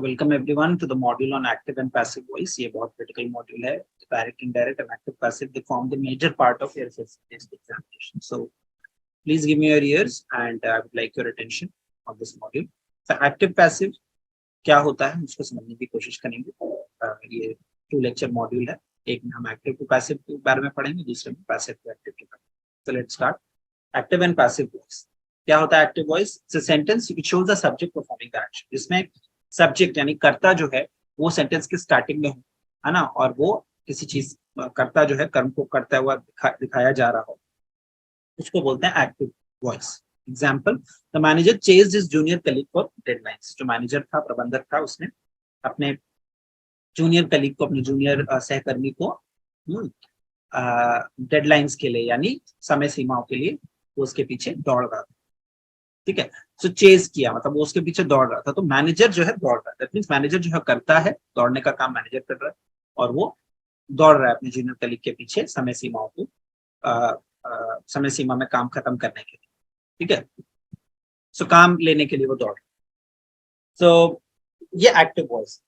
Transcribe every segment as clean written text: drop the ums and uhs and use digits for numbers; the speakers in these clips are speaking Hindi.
Welcome everyone to the module on active and passive voice. ये बहुत क्रिटिकल मॉड्यूल है। Direct, indirect and active passive they form the major part of your examination. So please give me your ears and I would like your attention on this module. So active passive क्या होता है उसको समझने की कोशिश करेंगे। ये 2 लेक्चर मॉड्यूल है। एक में हम एक्टिव टू पैसिव के बारे में पढ़ेंगे, दूसरे में पैसिव टू एक्टिव के बारे में। So let's start. Active and passive voice क्या होता है? Active voice it's a sentence which shows the subject performing the action, जिसमें सब्जेक्ट यानी कर्ता जो है वो सेंटेंस के स्टार्टिंग में हो, है ना, और वो किसी चीज कर्ता जो है कर्म को करता हुआ दिखाया जा रहा हो, उसको बोलते हैं active voice. Example, the manager chased his junior colleague for deadlines. जो मैनेजर था, प्रबंधक था, उसने अपने जूनियर कलीग को, अपने जूनियर सहकर्मी को डेडलाइंस के लिए यानी समय सीमाओं के लिए वो उसके पीछे दौड़ रहा था। ठीक है, सो चेज किया मतलब वो उसके पीछे दौड़ रहा था। तो मैनेजर जो है दौड़ रहा है, दैट मींस मैनेजर जो है करता है, दौड़ने का काम मैनेजर कर रहा है और वो दौड़ रहा है अपने जूनियर कलीग के पीछे समय सीमाओं को समय सीमा में काम खत्म करने के लिए। ठीक है, सो काम लेने के लिए वो दौड़ रहा है। सो ये active voice.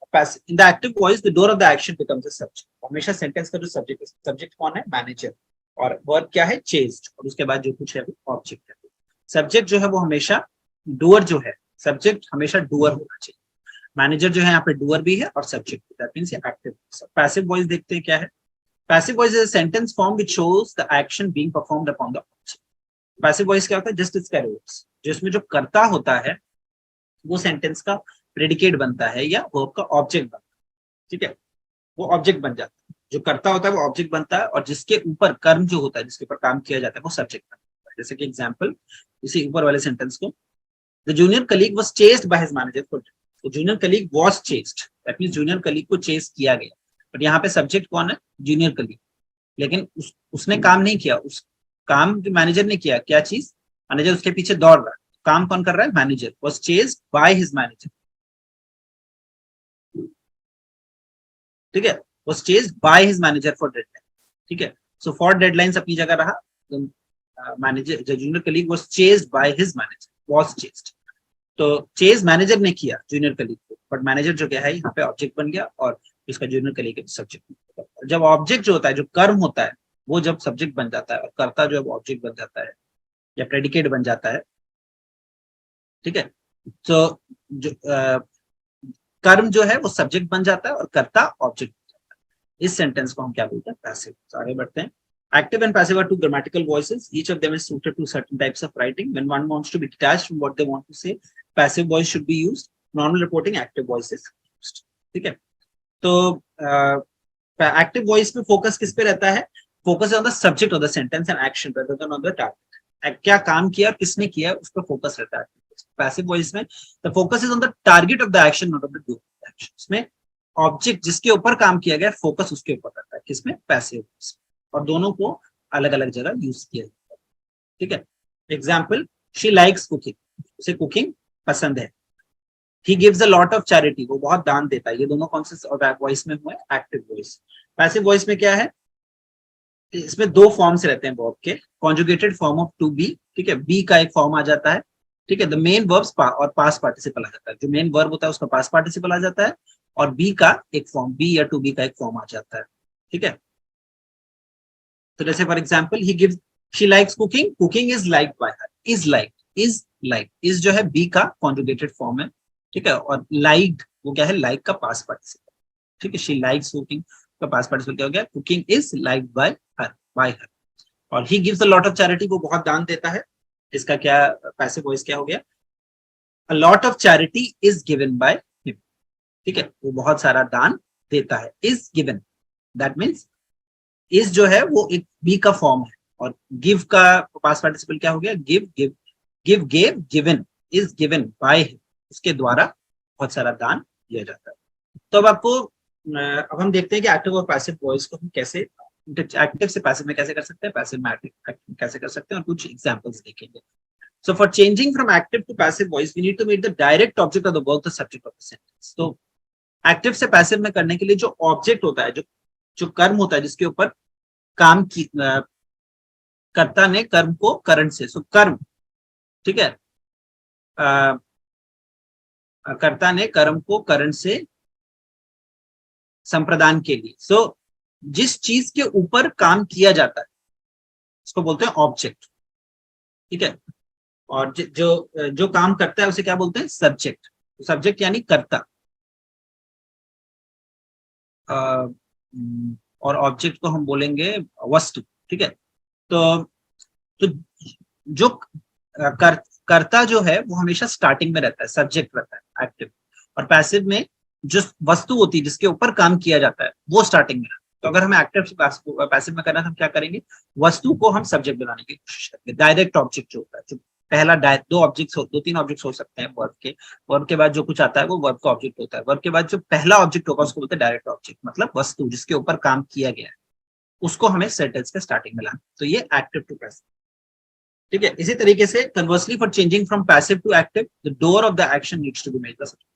In the active voice the doer of the action becomes the subject. हमेशा सेंटेंस का जो सब्जेक्ट है, सब्जेक्ट कौन है? मैनेजर, और वर्ब क्या है? चेज्ड, और उसके बाद जो कुछ है वो ऑब्जेक्ट है। सब्जेक्ट जो है वो हमेशा डूअर जो है, सब्जेक्ट हमेशा डूअर होना चाहिए। मैनेजर जो है यहाँ पे डूअर भी है और सब्जेक्ट, दैट मींस ये एक्टिव। पैसिव वॉइस देखते हैं क्या है। Passive voice is a sentence form which shows the action being performed upon the object. Passive voice क्या होता है? जस्ट इसका रिवर्स, जिसमें जो कर्ता होता है वो सेंटेंस का प्रेडिकेट बनता है या वर्ब का ऑब्जेक्ट बनता है। ठीक है, वो ऑब्जेक्ट बन जाता है। जो कर्ता होता है वो ऑब्जेक्ट बनता है और जिसके ऊपर कर्म जो होता है, जिसके ऊपर काम किया जाता है, वो सब्जेक्ट बनता है। जैसे कि एग्जाम्पल, इसी ऊपर वाले सेंटेंस को, the junior colleague was chased by his manager for, तो junior colleague was chased, that means junior colleague को चेस किया गया। बट यहाँ पे सब्जेक्ट कौन है? Junior colleague. लेकिन उसने काम नहीं किया, उस काम जो मैनेजर ने किया, क्या चीज? मैनेजर उसके पीछे दौड़ रहा है। काम कौन कर रहा है? Manager was chased by his manager. ठीक है, was chased by his manager for deadline. ठीक है, so for deadlines अपनी जगह रहा। मैनेजर, जो junior colleague was chased by his manager, was chased। तो चेज मैनेजर ने किया जूनियर कलीग को, बट मैनेजर जो क्या है यहाँ पे ऑब्जेक्ट बन गया और इसका जूनियर कलीग सब्जेक्ट। जब ऑब्जेक्ट जो होता है, जो कर्म होता है, वो जब सब्जेक्ट बन जाता है और कर्ता जो है वो ऑब्जेक्ट बन जाता है या प्रेडिकेट बन जाता है। ठीक है, तो जो कर्म जो है वो सब्जेक्ट बन जाता है और कर्ता ऑब्जेक्ट। इस सेंटेंस को हम क्या बोलते हैं? पैसिव। तो आगे बढ़ते हैं। Active and passive are two grammatical voices. Each of them is suited to certain types of writing. When one wants to be detached from what they want to say, passive voice should be used. Normal reporting, active voice is used. ठीक है, तो एक्टिव वॉइस में फोकस किस पे रहता है? Focus on the subject of the sentence and action rather than on the target. क्या काम किया, किसने किया, उस पर फोकस रहता है। पैसिव वॉइस में the focus is on the target of the action, not of the doer action. इसमें ऑब्जेक्ट जिसके ऊपर काम किया गया, फोकस उसके ऊपर रहता है। किसमें? Passive voice. और दोनों को अलग अलग जगह यूज किया जाता है। ठीक है, एग्जाम्पल, शी लाइक्स कुकिंग, उसे कुकिंग पसंद है। ही gives a lot of charity, वो बहुत दान देता है। ये दोनों कौन से वॉइस में हुए? Active voice. पैसिव वॉइस में क्या है? इसमें 2 फॉर्म्स रहते हैं वर्ब के, conjugated form of to be. ठीक है, बी का एक फॉर्म आ जाता है। ठीक है, द मेन वर्ब्स और पास्ट पार्टिसिपल आ जाता है। जो मेन वर्ब होता है उसका पास्ट पार्टिसिपल आ जाता है और बी का एक फॉर्म, बी या टू बी का एक फॉर्म आ जाता है। ठीक है, तो जैसे for example, he gives, she likes cooking, cooking is liked by her. Is जो है बी का कॉन्जुगेटेड फॉर्म है। ठीक है, और लाइक्ड वो क्या है? लाइक का पास्ट पार्टिसिपल। ठीक है, शी लाइक्स कुकिंग का पास्ट पार्टिसिपल क्या हो गया? Cooking is liked by her. और he gives a lot of charity, वो बहुत दान देता है। इसका क्या पैसिव वॉइस क्या हो गया? अ lot of charity is given by him. ठीक है, वो बहुत सारा दान देता है। Is given, that means is जो है वो एक बी का फॉर्म है और गिव का पास्ट पार्टिसिपल क्या हो गया? Gave, given, is given by, उसके द्वारा बहुत सारा दान दिया जाता है। तो अब हम देखते हैं कि एक्टिव और पैसिव वॉइस को हम कैसे एक्टिव से पैसिव में कैसे कर सकते हैं, पैसिव में एक्टिव कैसे कर सकते हैं, और कुछ एग्जांपल्स देखेंगे। So for changing from active to passive voice, we need to make the direct object of the work the subject of the sentence. तो एक्टिव से पैसिव में करने के लिए जो ऑब्जेक्ट होता है, जो कर्म होता है, जिसके ऊपर काम की कर्ता ने कर्म को करंट से, सो कर्म। ठीक है, कर्ता ने कर्म को करण से संप्रदान के लिए। सो जिस चीज के ऊपर काम किया जाता है उसको बोलते हैं ऑब्जेक्ट, ठीक है। और जो काम करता है उसे क्या बोलते हैं, सब्जेक्ट। सब्जेक्ट यानी कर्ता। और ऑब्जेक्ट को हम बोलेंगे वस्तु, ठीक है। तो जो कर्ता जो है वो हमेशा स्टार्टिंग में रहता है, सब्जेक्ट रहता है एक्टिव। और पैसिव में जो वस्तु होती है जिसके ऊपर काम किया जाता है वो स्टार्टिंग में रहता है। तो अगर हमें एक्टिव से पैसिव में करना है तो हम क्या करेंगे, वस्तु को हम सब्जेक्ट बनाने की कोशिश करेंगे। डायरेक्ट ऑब्जेक्ट जो होता है, जो पहला दो तीन ऑब्जेक्ट्स हो सकते हैं वर्ब के बाद जो कुछ आता है वो वर्ब का ऑब्जेक्ट होता है। वर्ब के बाद जो पहला ऑब्जेक्ट होगा उसको बोलते हैं डायरेक्ट ऑब्जेक्ट, मतलब वस्तु जिसके ऊपर काम किया गया है उसको हमें सेंटेंस के स्टार्टिंग में लाना। तो ये एक्टिव टू पैसिव, ठीक है। इसी तरीके से conversely for changing from passive to active the doer of the action needs to be made the subject.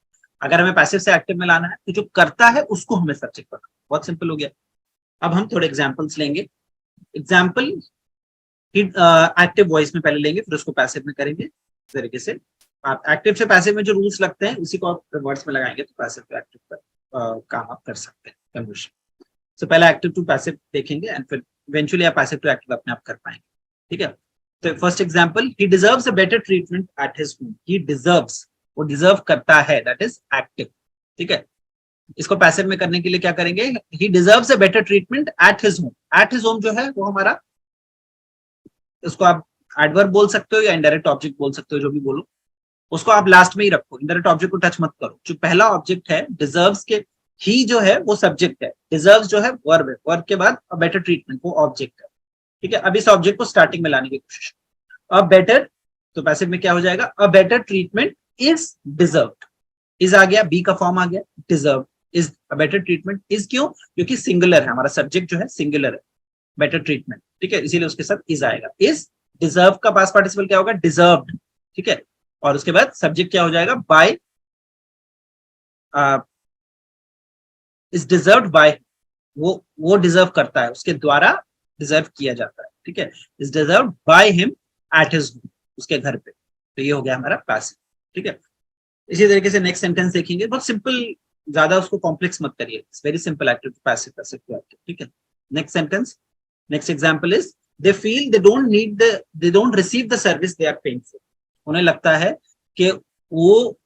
अगर हमें पैसिव से एक्टिव में लाना है तो जो करता है उसको हमें सब्जेक्ट बनाना। बहुत सिंपल हो गया। अब हम थोड़े एग्जांपल्स लेंगे। एग्जांपल एक्टिव वॉइस में पहले लेंगे, फिर उसको पैसिव में करेंगे। इस तरीके से आप एक्टिव से पैसिव में जो रूल्स लगते हैं उसी को आप वर्ड्स में लगाएंगे तो पैसिव टू एक्टिव पर काम आप कर सकते हैं, कन्वर्शन। तो पहले एक्टिव टू पैसिव देखेंगे एंड फिर इवेंचुअली आप पैसिव टू एक्टिव अपने आप कर पाएंगे, ठीक है। तो first example, he deserves a better treatment at his home. He deserves, वो डिजर्व करता है, दैट इज एक्टिव, ठीक है। इसको पैसिव में करने के लिए क्या करेंगे, ही deserves a better treatment at his home. At his home जो है वो हमारा, उसको आप एडवर्ब बोल सकते हो या इनडायरेक्ट ऑब्जेक्ट बोल सकते हो, जो भी बोलो उसको आप लास्ट में ही रखो। इनडायरेक्ट ऑब्जेक्ट को टच मत करो। जो पहला ऑब्जेक्ट है डिजर्व्स के, ही जो है वो सब्जेक्ट है, डिजर्व्स जो है वर्ब है, वर्ब के बाद अ बेटर ट्रीटमेंट वो ऑब्जेक्ट है, ठीक है। अब इस ऑब्जेक्ट को स्टार्टिंग में लाने की कोशिश, अ बेटर, तो पैसिव में क्या हो जाएगा, a better treatment is deserved. Is आ गया, बी का फॉर्म आ गया, deserve is a better treatment. Is क्यों, क्योंकि सिंगुलर है, हमारा सब्जेक्ट जो है सिंगुलर है, बेटर ट्रीटमेंट, ठीक है, इसीलिए उसके साथ इज आएगा। इज, डिजर्व का पास्ट पार्टिसिपल क्या होगा, डिजर्व्ड, ठीक है। और उसके बाद सब्जेक्ट क्या हो जाएगा, बाय, इज डिजर्व्ड बाय, वो डिजर्व करता है, उसके द्वारा डिजर्व किया जाता है, ठीक है। Is deserved by him at his home, उसके घर पे। तो ये हो गया हमारा पैसिव, ठीक है। इसी तरीके से नेक्स्ट सेंटेंस देखेंगे, बहुत सिंपल, ज्यादा उसको कॉम्प्लेक्स मत करिए, it's very simple, active to passive, passive to active, ठीक है। Next sentence, next example is, they feel they don't receive the service they are paying for. उन्हें लगता है कि वो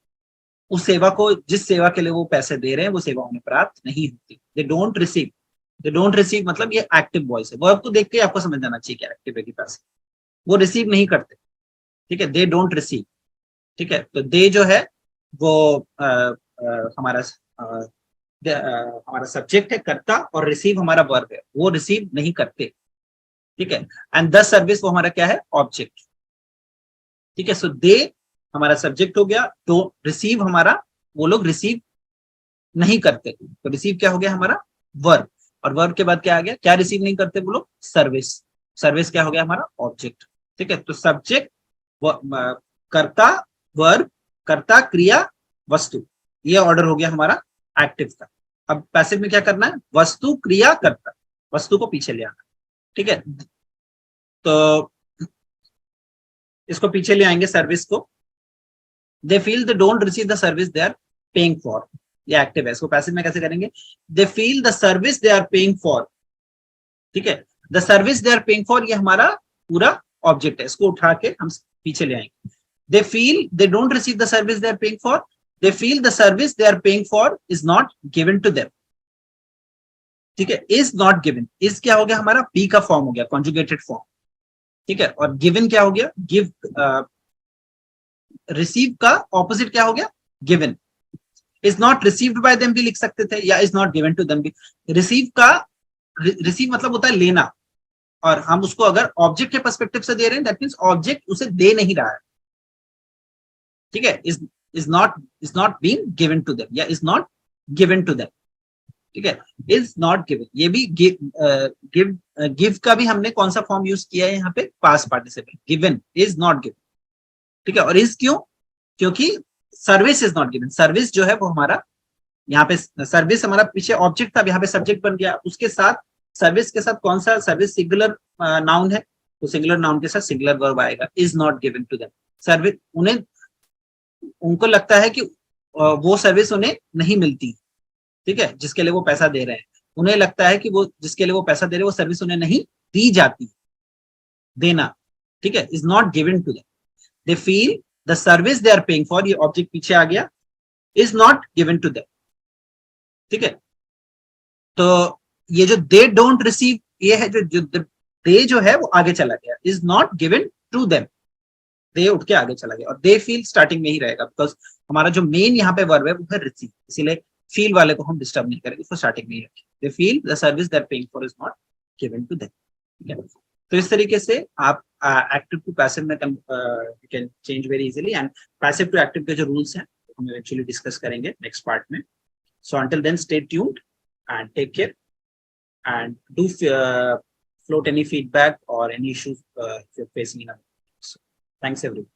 उस सेवा को, जिस सेवा के लिए वो पैसे दे रहे हैं वो सेवा उन्हें प्राप्त नहीं होती। दे don't receive, they don't receive मतलब ये एक्टिव वॉइस है। वर्ब को देख के आपको समझ जाना चाहिए क्या एक्टिव है कि पैसिव। वो रिसीव नहीं करते, ठीक है, दे डोंट रिसीव, ठीक है। तो दे जो है वो हमारा हमारा सब्जेक्ट है, कर्ता, और रिसीव हमारा वर्ब है, वो रिसीव नहीं करते, ठीक है। एंड द सर्विस वो हमारा क्या है, ऑब्जेक्ट, ठीक है। सो दे हमारा सब्जेक्ट हो गया, तो रिसीव हमारा, वो लोग रिसीव नहीं करते, तो रिसीव क्या हो गया हमारा, वर्ब। और वर्ब के बाद क्या आ गया, क्या रिसीव नहीं करते वो लोग, सर्विस। सर्विस क्या हो गया हमारा, ऑब्जेक्ट, ठीक है। तो सब्जेक्ट, कर्ता, वर्ब, कर्ता, क्रिया, वस्तु, ये ऑर्डर हो गया हमारा एक्टिव का। अब पैसिव में क्या करना है, वस्तु, क्रिया, कर्ता, वस्तु को पीछे ले आना, ठीक है। तो इसको पीछे ले आएंगे सर्विस को। They feel they don't receive the service they are paying for, ये एक्टिव है, इसको पैसिव में कैसे करेंगे, they feel the service they are paying for, ठीक है। The service they are paying for ये हमारा पूरा ऑब्जेक्ट है, इसको उठा के हम पीछे ले आएंगे। They feel they don't receive the service they are paying for, they feel the service they are paying for is not given to them, ठीक है। इज नॉट गिवन, इज क्या हो गया हमारा, बी का फॉर्म हो गया, कॉन्जुगेटेड फॉर्म, ठीक है। और गिवन क्या हो गया, गिव, रिसीव का ऑपोजिट क्या हो गया, given. Is not received by them भी लिख सकते थे, या is not given to them भी। रिसीव का, रिसीव मतलब होता है लेना, और हम उसको अगर ऑब्जेक्ट के पर्सपेक्टिव से दे रहे हैं दैट मींस ऑब्जेक्ट उसे दे नहीं रहा है, ठीक है। Is not being given to them, या is not given to them, ठीक है। इज नॉट गिवन, ये भी गिव का भी हमने कौन सा फॉर्म यूज किया है यहाँ पे, past participle, given, is not given, ठीक है। और इज क्यों, क्योंकि service is not given, service जो है वो हमारा, यहाँ पे सर्विस हमारा पीछे ऑब्जेक्ट था, यहाँ पे सब्जेक्ट बन गया, उसके साथ सर्विस के साथ कौन सा, सर्विस सिंगुलर नाउन है, तो सिंगुलर नाउन के साथ सिंगुलर वर्ब आएगा, is not given to them. Service, उन्हें, उनको लगता है कि वो सर्विस उन्हें नहीं मिलती, ठीक है, जिसके लिए वो पैसा दे रहे हैं। उन्हें लगता है कि वो जिसके लिए वो पैसा दे रहे हैं वो सर्विस उन्हें नहीं दी जाती, देना, ठीक है, is not given to them. They feel the service they are paying for, ये ऑब्जेक्ट पीछे आ गया, is not given to them, ठीक है। तो ये जो दे डोंट रिसीव, ये है जो दे जो है वो आगे चला गया, is not given to them, they उठ के आगे चला गया, और दे फील स्टार्टिंग में ही रहेगा, बिकॉज हमारा जो मेन यहाँ पे वर्ब है वो है रिसीव, इसीलिए फील वाले को हम डिस्टर्ब नहीं करेंगे, उसको स्टार्टिंग में ही रखें। They feel the service they are paying for is not given to them, ठीक है। तो इस तरीके से आप एक्टिव टू पैसिव में you can change very easily, and passive to active के जो रूल्स हैं हम एक्चुअली डिस्कस करेंगे नेक्स्ट पार्ट में। So until then stay tuned and take care, and do float any feedback or any issues if you're facing in a. So, thanks everyone.